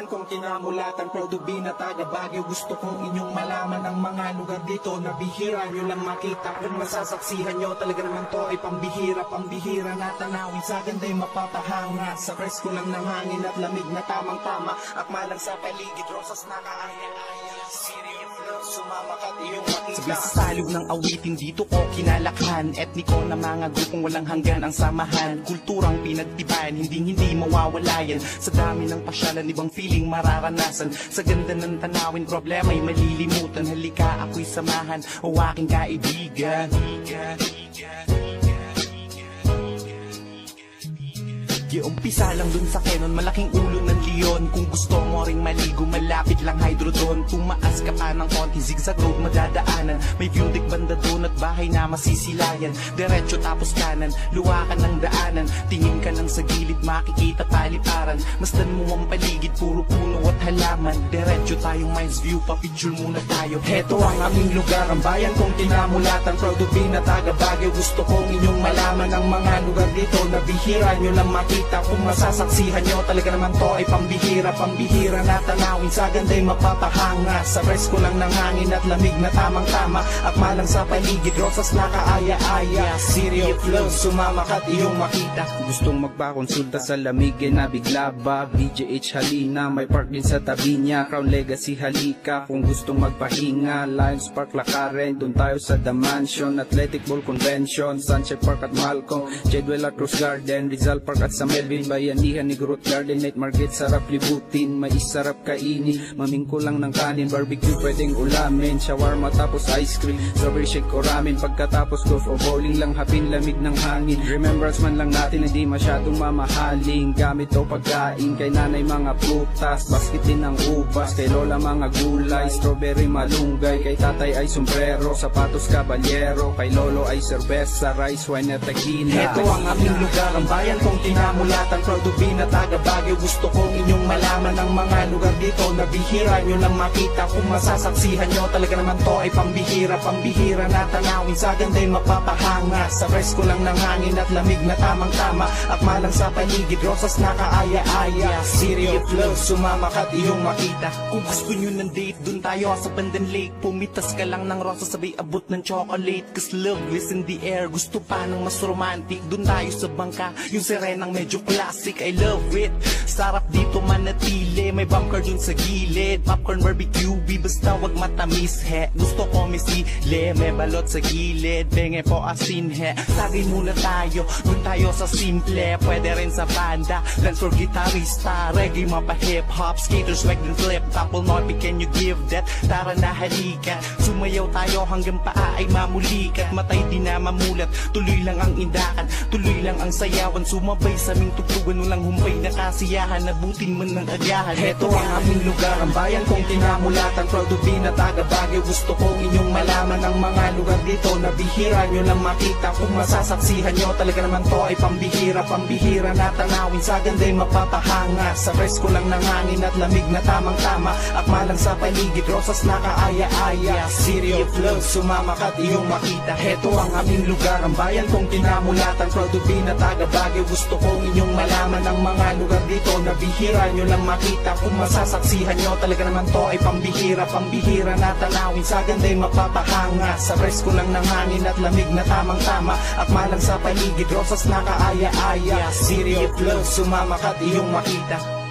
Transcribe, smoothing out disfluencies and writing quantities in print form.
bayan kong kinamulatan, proud to be na taga Baguio. Gusto kong inyong malaman ang mga lugar dito na bihira nyo lang makita. Kung masasaksihan nyo, talaga naman to ay pambihira. Pambihira na tanawin, sa ganda'y mapapahanga. Sa presko lang ng hangin at lamig na tamang-tama. Akma lang sa paligid, rosas na kaaya-aya. Serious love, sumama ka't iyong makita. Sabi sa salog ng awitin dito ko kinalakhan. Etniko na mga grupong walang hanggan ang samahan. Kulturang pinagtibayan, hindi mawawala yan. Sa dami ng pasyalan, ibang feeling mararanasan. Sa ganda ng tanawin, problema'y malilimutan. Halika, ako'y samahan o aking kaibigan. Umpisa lang dun sa Kenon, malaking ulo ng leon. Kung gusto mo ring maligo, malapit lang Hydrodon. Tumaas ka pa ng konti, zigzag road madadaanan. May view deck banda dun at bahay na masisilayan. Diretso tapos kanan, luwakan ng daanan. Tingin ka lang sa gilid, makikita paliparan. Masdan mo ang paligid, puro puno at halaman. Diretso tayong Mines View, pa-picture muna tayo. Heto ang aming lugar, ang bayan kong kinamulatan. Proud to be na taga Baguio. Gusto kong inyong malaman ang mga lugar dito na bihira nyo lang makita. Kung masasaksihan nyo, talaga naman to ay pambihira. Pambihira na tanawin, sa ganda'y mapapahanga. Sa presko lang ng hangin at lamig na tamang-tama. Akma lang sa paligid, rosas na kaaya-aya. Serious flow, sumama ka't iyong makita. Gustong magpakonsulta sa lamig ay nabigla ba? BJH halina, may park din sa tabi niya. Crown Legacy halika, kung gustong magpahinga. Lions Park Lacaren, dun tayo sa The Mansion. Athletic Ball Convention, Sunshine Park at Malcolm. Jedwell at Rose Garden, Rizal Park at sa Melvin, bayanihan ni Groot Garden. Night Market, sarap libutin, mais sarap kainin. Mamingko lang ng kanin, barbecue pwedeng ulamin. Shawarma tapos ice cream, strawberry shake o ramen. Pagkatapos golf o bowling lang, hapin lamig ng hangin. Remembrance man lang natin, hindi masyadong mamahaling. Gamit o pagkain, kay nanay mga prutas, basket din ng ubas. Kay lola mga gulay, strawberry malunggay. Kay tatay ay sombrero, sapatos kabanyero. Kay lolo ay serbesa, rice, wine at tequila. Ito ang aming lugar, ang bayan kong kinamulatan. Proud to be na taga Baguio. Gusto kong inyong malaman ang mga lugar dito na bihira nyo lang makita. Kung masasaksihan nyo, talaga naman to ay pambihira. Pambihira na tanawin, sa ganda'y mapapahanga. Sa presko lang ng hangin at lamig na tamang-tama. Akma lang sa paligid, rosas na kaaya-aya. Serious love, sumama ka't iyong makita. Kung gusto nyo ng date, dun tayo sa Pandan Lake. Pumitas ka lang ng rosas, sabay abot ng chocolate. Cause love is in the air, gusto pa ng mas romantic. Dun tayo sa bangka, yung sirenang medyo classic, I love it. Sarap dito manatili, may bunker dun sa gilid. Popcorn barbecue, basta wag matamis he. Gusto ko may sile, may balot sa gilid. Benge po asin he. Tagay muna tayo, dun tayo sa simple. Pwede rin sa banda, dance for gitarista. Reggae mapa hip hop, skaters swag din flip. Tapos Norby, can you give that? Tara na halika, sumayaw tayo hanggang paa ay mamulikat. Matay di na mamulat, tuloy lang ang indakan, tuloy lang ang sayawan. Sumabay sa aming tugtugan, walang humpay na kasiyahan. Nabutin man ng agahan. Heto ang aming lugar, ang bayan kong kinamulatan. Proud to be na taga Baguio. Gusto kong inyong malaman ang mga lugar dito na bihira nyo lang makita. Kung masasaksihan nyo, talaga naman to ay pambihira. Pambihira na tanawin, sa ganda'y mapapahanga. Sa presko lang ng hangin at lamig na tamang-tama. Akma lang sa paligid, rosas na kaaya-aya. Serious love, sumama ka't iyong makita. Heto ang aming lugar, ang bayan kong kinamulatan. Proud to be na taga Baguio. Gusto kong inyong malaman ang mga lugar dito na bihira nyo lang makita. Kung masasaksihan nyo, talaga naman to ay pambihira. Pambihira na tanawin, sa ganda'y mapapahanga. Sa presko lang ng hangin at lamig na tamang-tama. Akma lang sa paligid, rosas na kaaya-aya. Serious love, sumama ka't iyong makita.